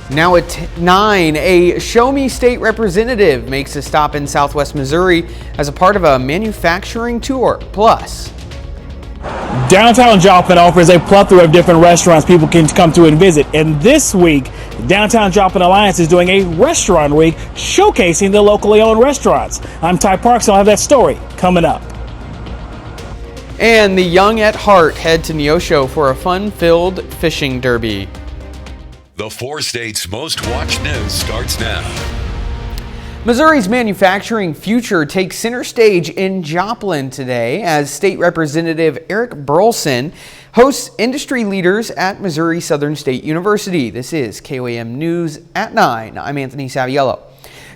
Now at 9, a Show Me State representative makes a stop in Southwest Missouri as a part of a manufacturing tour. Plus, downtown Joplin offers a plethora of different restaurants people can come to and visit. And this week, Downtown Joplin Alliance is doing a restaurant week showcasing the locally owned restaurants. I'm Ty Parks, and I'll have that story coming up. And the young at heart head to Neosho for a fun-filled fishing derby. The 4 states' most watched news starts now. Missouri's manufacturing future takes center stage in Joplin today as State Representative Eric Burleson hosts industry leaders at Missouri Southern State University. This is KOAM News at 9. I'm Anthony Saviello.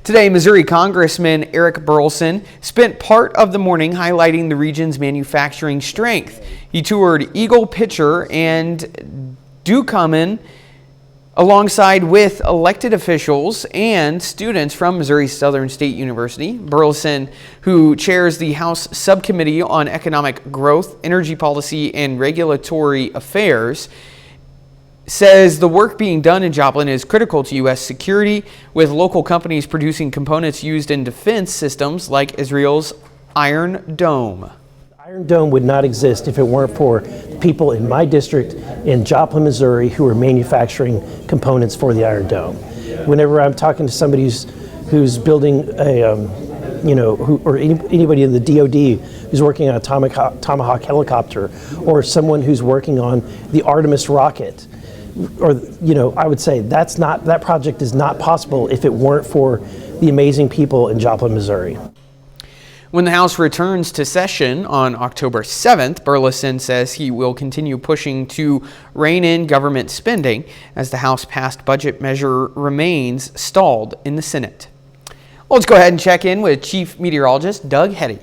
Today, Missouri Congressman Eric Burleson spent part of the morning highlighting the region's manufacturing strength. He toured Eagle Pitcher and Dukeman alongside with elected officials and students from Missouri Southern State University. Burleson, who chairs the House Subcommittee on Economic Growth, Energy Policy, and Regulatory Affairs, says the work being done in Joplin is critical to U.S. security, with local companies producing components used in defense systems like Israel's Iron Dome. Iron Dome would not exist if it weren't for people in my district in Joplin, Missouri, who are manufacturing components for the Iron Dome. Whenever I'm talking to somebody who's building a, anybody in the DoD who's working on a Tomahawk helicopter, or someone who's working on the Artemis rocket, or I would say that project is not possible if it weren't for the amazing people in Joplin, Missouri. When the House returns to session on October 7th, Burleson says he will continue pushing to rein in government spending as the House-passed budget measure remains stalled in the Senate. Well, let's go ahead and check in with Chief Meteorologist Doug Hetty.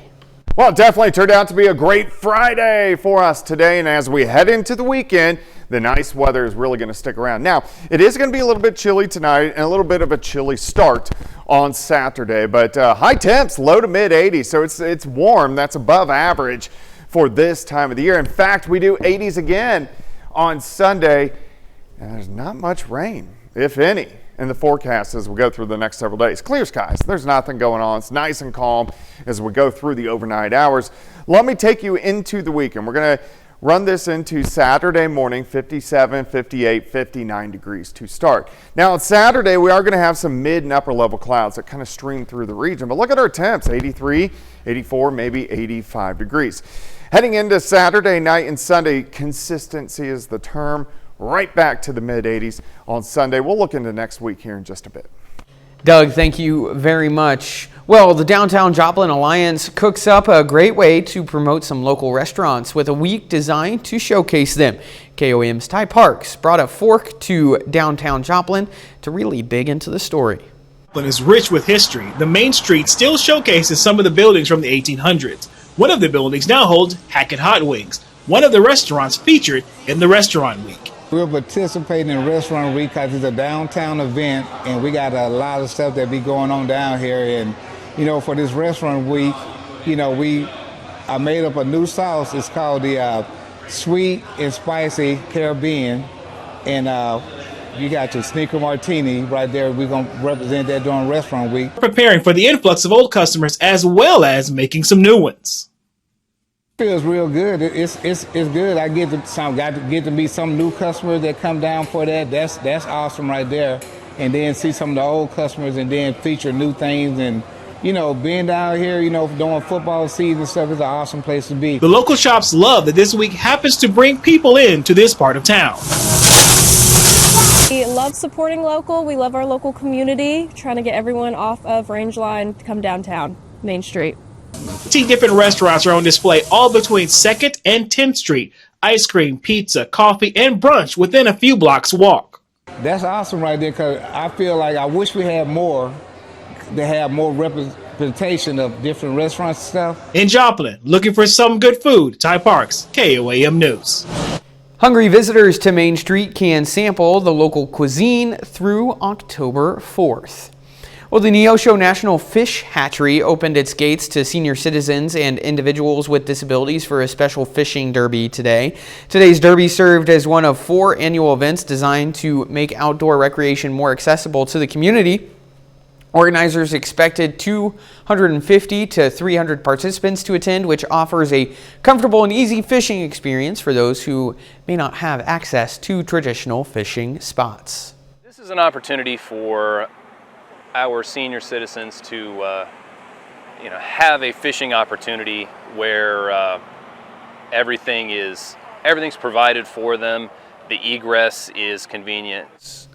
Well, it definitely turned out to be a great Friday for us today, and as we head into the weekend, the nice weather is really going to stick around. Now, it is going to be a little bit chilly tonight and a little bit of a chilly start on Saturday, but high temps, low to mid 80s, so it's warm. That's above average for this time of the year. In fact, we do 80s again on Sunday, and there's not much rain, if any, in the forecast as we go through the next several days. Clear skies. There's nothing going on. It's nice and calm as we go through the overnight hours. Let me take you into the weekend. We're going to run this into Saturday morning, 57, 58, 59 degrees to start. Now on Saturday, we are going to have some mid and upper level clouds that kind of stream through the region. But look at our temps, 83, 84, maybe 85 degrees. Heading into Saturday night and Sunday, consistency is the term. Right back to the mid 80s on Sunday. We'll look into next week here in just a bit. Doug, thank you very much. Well, the Downtown Joplin Alliance cooks up a great way to promote some local restaurants with a week designed to showcase them. KOAM's Ty Parks brought a fork to Downtown Joplin to really dig into the story. Joplin is rich with history. The main street still showcases some of the buildings from the 1800s. One of the buildings now holds Hackett Hot Wings, one of the restaurants featured in the Restaurant Week. We're participating in Restaurant Week because it's a downtown event, and we got a lot of stuff that be going on down here. And, for this Restaurant Week, I made up a new sauce. It's called the Sweet and Spicy Caribbean. And you got your Sneaker Martini right there. We're going to represent that during Restaurant Week. Preparing for the influx of old customers as well as making some new ones. Feels real good. It's good. I get to meet some new customers that come down for that. That's awesome right there. And then see some of the old customers and then feature new things. And being down here, during football season and stuff is an awesome place to be. The local shops love that this week happens to bring people into this part of town. We love supporting local. We love our local community. Trying to get everyone off of Range Line to come downtown Main Street. 15 different restaurants are on display all between 2nd and 10th Street. Ice cream, pizza, coffee, and brunch within a few blocks walk. That's awesome right there, because I feel like I wish we had more. They have more representation of different restaurants and stuff. In Joplin, looking for some good food, Ty Parks, KOAM News. Hungry visitors to Main Street can sample the local cuisine through October 4th. Well, the Neosho National Fish Hatchery opened its gates to senior citizens and individuals with disabilities for a special fishing derby today. Today's derby served as one of 4 annual events designed to make outdoor recreation more accessible to the community. Organizers expected 250 to 300 participants to attend, which offers a comfortable and easy fishing experience for those who may not have access to traditional fishing spots. This is an opportunity for our senior citizens to have a fishing opportunity where everything's provided for them. The egress is convenient.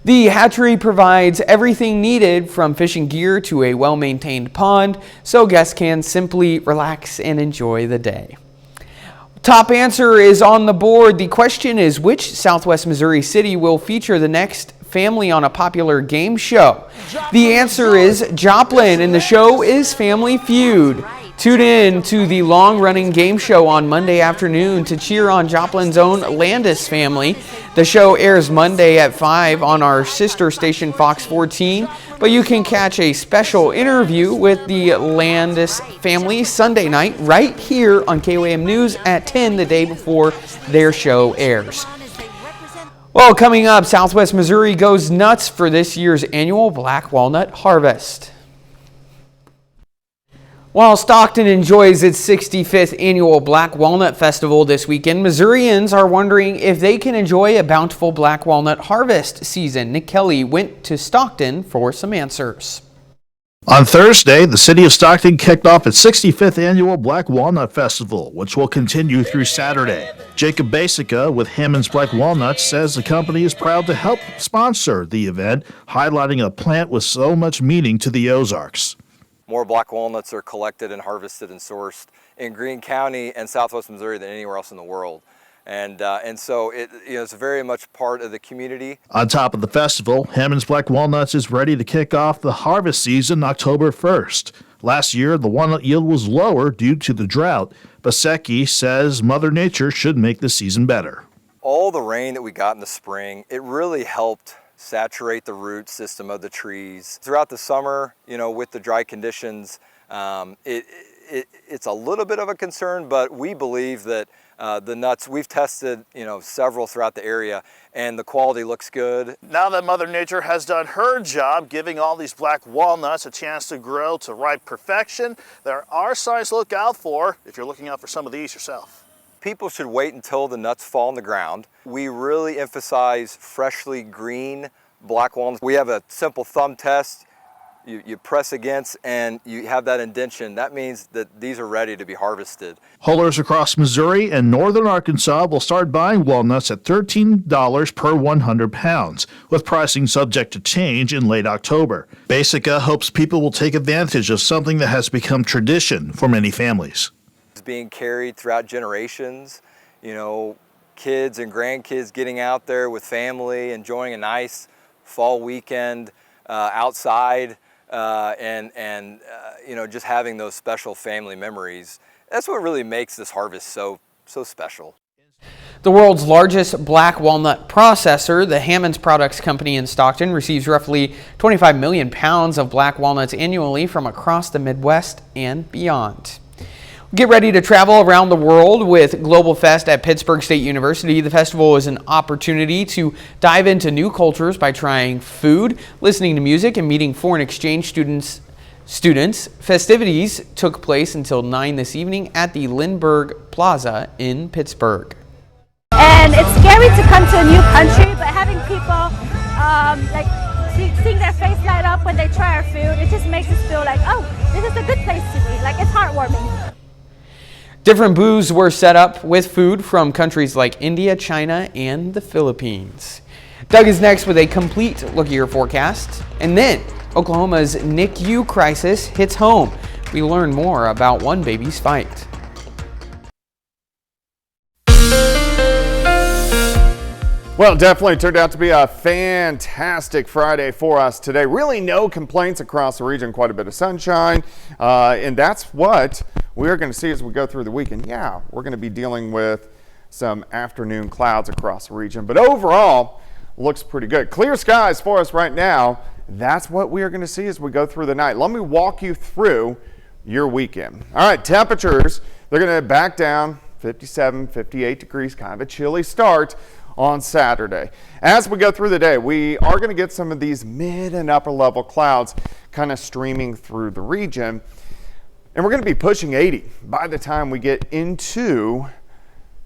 The hatchery provides everything needed from fishing gear to a well-maintained pond, so guests can simply relax and enjoy the day. Top answer is on the board. The question is, which Southwest Missouri city will feature the next family on a popular game show? The answer is Joplin, and the show is Family Feud. Tune in to the long-running game show on Monday afternoon to cheer on Joplin's own Landis family. The show airs Monday at 5 on our sister station Fox 14, but you can catch a special interview with the Landis family Sunday night right here on KOAM News at 10 the day before their show airs. Well, coming up, Southwest Missouri goes nuts for this year's annual Black Walnut Harvest. While Stockton enjoys its 65th annual Black Walnut Festival this weekend, Missourians are wondering if they can enjoy a bountiful Black Walnut harvest season. Nick Kelly went to Stockton for some answers. On Thursday, the city of Stockton kicked off its 65th annual Black Walnut Festival, which will continue through Saturday. Jacob Basica with Hammond's Black Walnuts says the company is proud to help sponsor the event, highlighting a plant with so much meaning to the Ozarks. More black walnuts are collected and harvested and sourced in Greene County and Southwest Missouri than anywhere else in the world. And so it's very much part of the community. On top of the festival, Hammond's Black Walnuts is ready to kick off the harvest season October 1st. Last year, the walnut yield was lower due to the drought. Basecki says Mother Nature should make the season better. All the rain that we got in the spring, it really helped saturate the root system of the trees. Throughout the summer, with the dry conditions, it's a little bit of a concern, but we believe that the nuts, we've tested, several throughout the area, and the quality looks good. Now that Mother Nature has done her job, giving all these black walnuts a chance to grow to ripe perfection, there are signs to look out for if you're looking out for some of these yourself. People should wait until the nuts fall on the ground. We really emphasize freshly green black walnuts. We have a simple thumb test. You press against and you have that indentation. That means that these are ready to be harvested. Haulers across Missouri and northern Arkansas will start buying walnuts at $13 per 100 pounds, with pricing subject to change in late October. Basica hopes people will take advantage of something that has become tradition for many families. It's being carried throughout generations, kids and grandkids getting out there with family, enjoying a nice fall weekend outside, and just having those special family memories. That's what really makes this harvest so special. The world's largest black walnut processor, the Hammond's Products Company in Stockton, receives roughly 25 million pounds of black walnuts annually from across the Midwest and beyond. Get ready to travel around the world with Global Fest at Pittsburg State University. The festival is an opportunity to dive into new cultures by trying food, listening to music, and meeting foreign exchange students. Festivities took place until 9 this evening at the Lindbergh Plaza in Pittsburgh. And it's scary to come to a new country, but having people seeing their face light up when they try our food, it just makes us feel like, oh, this is a good place to be. Like, it's heartwarming. Different booths were set up with food from countries like India, China, and the Philippines. Doug is next with a complete look at your forecast. And then Oklahoma's NICU crisis hits home. We learn more about one baby's fight. Well, it definitely turned out to be a fantastic Friday for us today. Really no complaints across the region, quite a bit of sunshine. And that's what we're going to see as we go through the weekend. Yeah, we're going to be dealing with some afternoon clouds across the region. But overall, looks pretty good. Clear skies for us right now that's what we are going to see as we go through the night. Let me walk you through your weekend. All right, temperatures, they're going to back down 57, 58 degrees, kind of a chilly start on Saturday. As we go through the day, we are going to get some of these mid and upper level clouds kind of streaming through the region. And we're going to be pushing 80 by the time we get into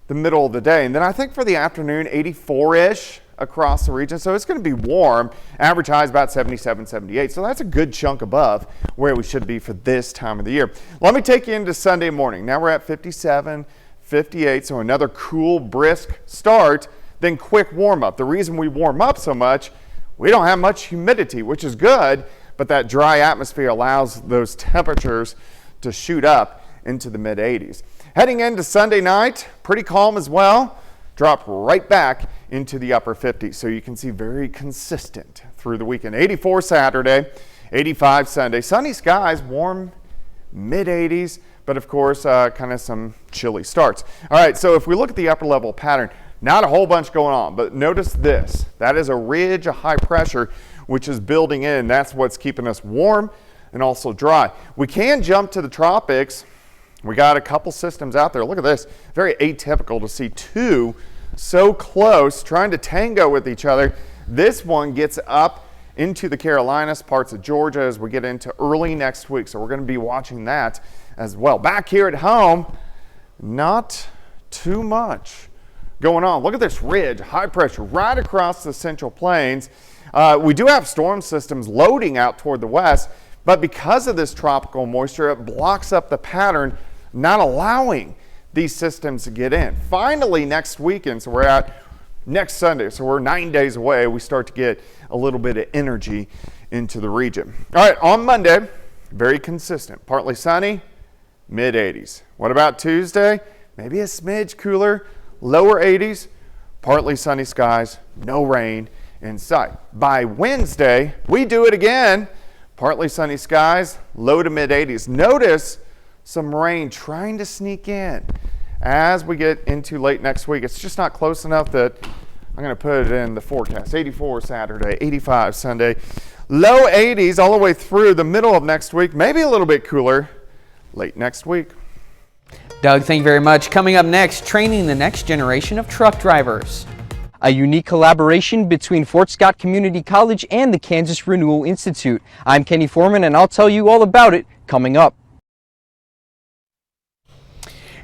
the middle of the day. And then I think for the afternoon, 84-ish across the region. So it's going to be warm. Average high is about 77, 78. So that's a good chunk above where we should be for this time of the year. Let me take you into Sunday morning. Now we're at 57, 58. So another cool, brisk start, then quick warm up. The reason we warm up so much, we don't have much humidity, which is good, but that dry atmosphere allows those temperatures to shoot up into the mid 80s. Heading into Sunday night, pretty calm as well. Drop right back into the upper 50s. So you can see very consistent through the weekend. 84 Saturday, 85 Sunday. Sunny skies, warm mid 80s, but of course, kind of some chilly starts. All right, so if we look at the upper level pattern, not a whole bunch going on, but notice this. That is a ridge of high pressure, which is building in. That's what's keeping us warm and also dry. We can jump to the tropics. We got a couple systems out there. Look at this. Very atypical to see two so close trying to tango with each other. This one gets up into the Carolinas, parts of Georgia as we get into early next week. So we're going to be watching that as well. Back here at home, not too much going on. Look at this ridge, high pressure right across the Central Plains. We do have storm systems loading out toward the west, but because of this tropical moisture, it blocks up the pattern, not allowing these systems to get in. Finally, next weekend, so we're at next Sunday, so we're 9 days away, we start to get a little bit of energy into the region. All right, on Monday, very consistent. Partly sunny, mid 80s. What about Tuesday? Maybe a smidge cooler, lower 80s, partly sunny skies, no rain in sight. By Wednesday, we do it again. Partly sunny skies, low to mid 80s. Notice some rain trying to sneak in as we get into late next week. It's just not close enough that I'm going to put it in the forecast. 84 Saturday, 85 Sunday, low 80s all the way through the middle of next week, maybe a little bit cooler late next week. Doug, thank you very much. Coming up next, training the next generation of truck drivers. A unique collaboration between Fort Scott Community College and the Kansas Renewal Institute. I'm Kenny Foreman, and I'll tell you all about it coming up.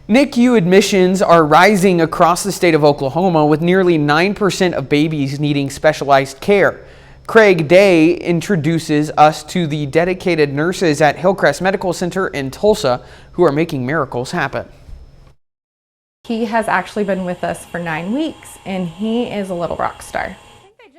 NICU admissions are rising across the state of Oklahoma, with nearly 9% of babies needing specialized care. Craig Day introduces us to the dedicated nurses at Hillcrest Medical Center in Tulsa who are making miracles happen. He has actually been with us for 9 weeks, and he is a little rock star.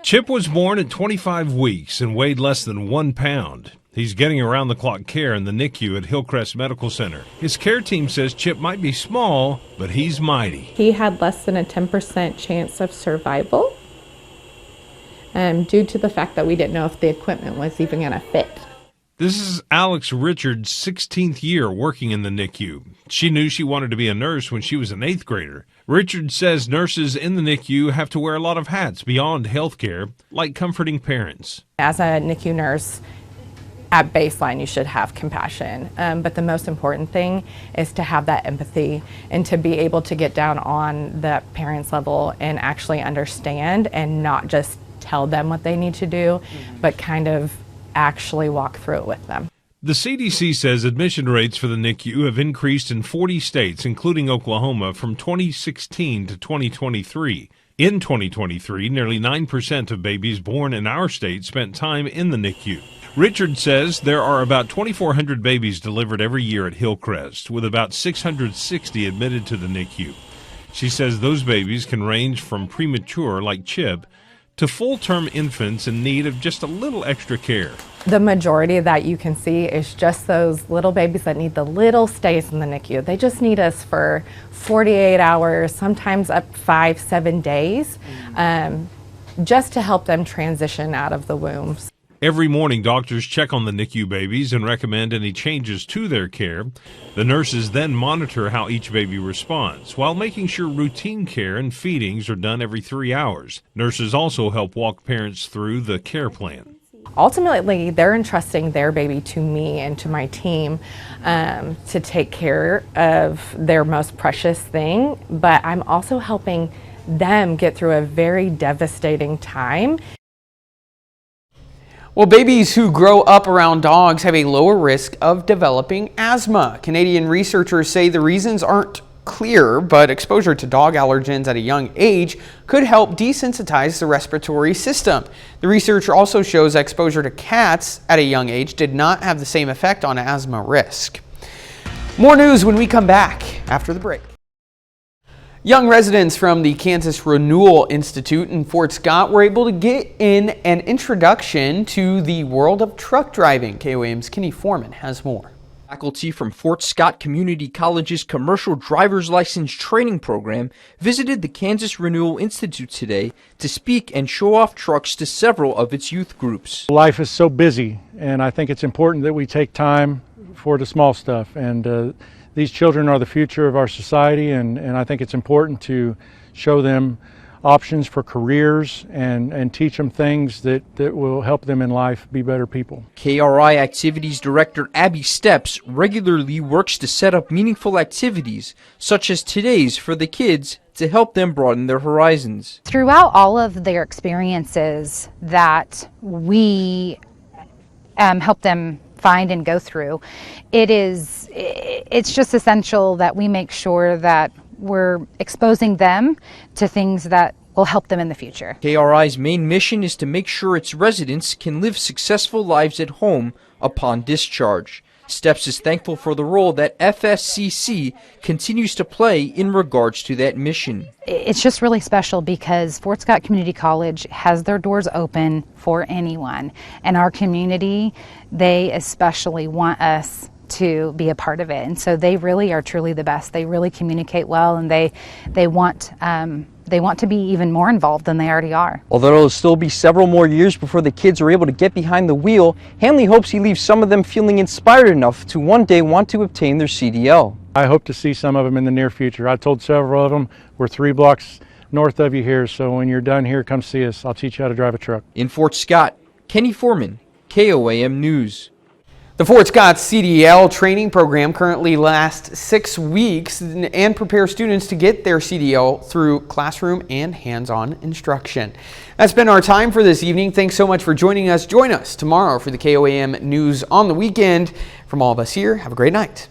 Chip was born at 25 weeks and weighed less than 1 pound. He's getting around-the-clock care in the NICU at Hillcrest Medical Center. His care team says Chip might be small, but he's mighty. He had less than a 10% chance of survival due to the fact that we didn't know if the equipment was even going to fit. This is Alex Richards' 16th year working in the NICU. She knew she wanted to be a nurse when she was an 8th grader. Richards says nurses in the NICU have to wear a lot of hats beyond health care, like comforting parents. As a NICU nurse, at baseline, you should have compassion. But the most important thing is to have that empathy and to be able to get down on the parents' level and actually understand and not just tell them what they need to do, but kind of actually walk through it with them. The CDC says admission rates for the NICU have increased in 40 states, including Oklahoma, from 2016 to 2023. In 2023, nearly 9% of babies born in our state spent time in the NICU. Richard says there are about 2,400 babies delivered every year at Hillcrest, with about 660 admitted to the NICU. She says those babies can range from premature, like Chip, to full-term infants in need of just a little extra care. The majority that you can see is just those little babies that need the little stays in the NICU. They just need us for 48 hours, sometimes up 5-7 days, just to help them transition out of the wombs. Every morning, doctors check on the NICU babies and recommend any changes to their care. The nurses then monitor how each baby responds, while making sure routine care and feedings are done every 3 hours. Nurses also help walk parents through the care plan. Ultimately, they're entrusting their baby to me and to my team to take care of their most precious thing, but I'm also helping them get through a very devastating time. Well, babies who grow up around dogs have a lower risk of developing asthma. Canadian researchers say the reasons aren't clear, but exposure to dog allergens at a young age could help desensitize the respiratory system. The research also shows exposure to cats at a young age did not have the same effect on asthma risk. More news when we come back after the break. Young residents from the Kansas Renewal Institute in Fort Scott were able to get in an introduction to the world of truck driving. KOAM's Kenny Foreman has more. Faculty from Fort Scott Community College's Commercial Driver's License Training Program visited the Kansas Renewal Institute today to speak and show off trucks to several of its youth groups. Life is so busy, and I think it's important that we take time for the small stuff. And these children are the future of our society, and I think it's important to show them options for careers and teach them things that will help them in life be better people. KRI Activities Director Abby Steps regularly works to set up meaningful activities, such as today's for the kids, to help them broaden their horizons. Throughout all of their experiences that we help them find and go through, it's just essential that we make sure that we're exposing them to things that will help them in the future. KRI's main mission is to make sure its residents can live successful lives at home upon discharge. Steps is thankful for the role that FSCC continues to play in regards to that mission. It's just really special because Fort Scott Community College has their doors open for anyone. And our community, they especially want us to be a part of it. And so they really are truly the best. They really communicate well, and they want to be even more involved than they already are. Although it'll still be several more years before the kids are able to get behind the wheel, Hanley hopes he leaves some of them feeling inspired enough to one day want to obtain their CDL. I hope to see some of them in the near future. I told several of them, we're 3 blocks north of you here, so when you're done here, come see us. I'll teach you how to drive a truck. In Fort Scott, Kenny Foreman, KOAM News. The Fort Scott CDL training program currently lasts 6 weeks and prepares students to get their CDL through classroom and hands-on instruction. That's been our time for this evening. Thanks so much for joining us. Join us tomorrow for the KOAM News on the Weekend. From all of us here, have a great night.